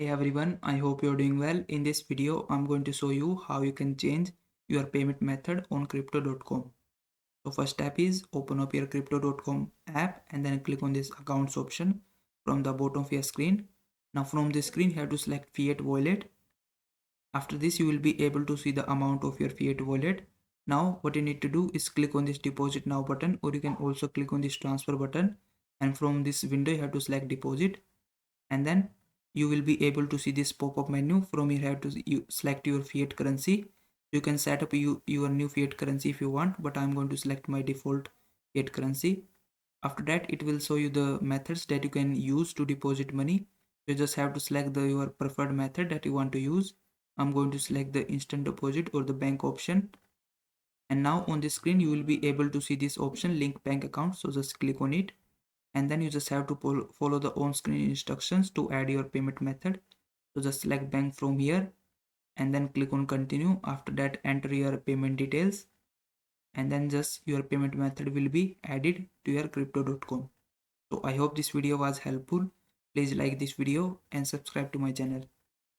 Hey everyone, I hope you're doing well. In this video, I'm going to show you how you can change your payment method on crypto.com. So first step is open up your crypto.com app and then click on this accounts option from the bottom of your screen. Now from this screen, you have to select fiat wallet. After this, you will be able to see the amount of your fiat wallet. Now what you need to do is click on this deposit now button, or you can also click on this transfer button, and from this window you have to select deposit, and then you will be able to see this pop-up menu. From here you have to select your fiat currency. You can set up your new fiat currency if you want, but I'm going to select my default fiat currency. After that, it will show you the methods that you can use to deposit money. You just have to select your preferred method that you want to use. I'm going to select the instant deposit or the bank option. And now on the screen you will be able to see this option, link bank account. So just click on it, and then you just have to follow the on-screen instructions to add your payment method. So just select bank from here and then click on continue. After that, enter your payment details, and then just your payment method will be added to your crypto.com. So I hope this video was helpful. Please like this video and subscribe to my channel.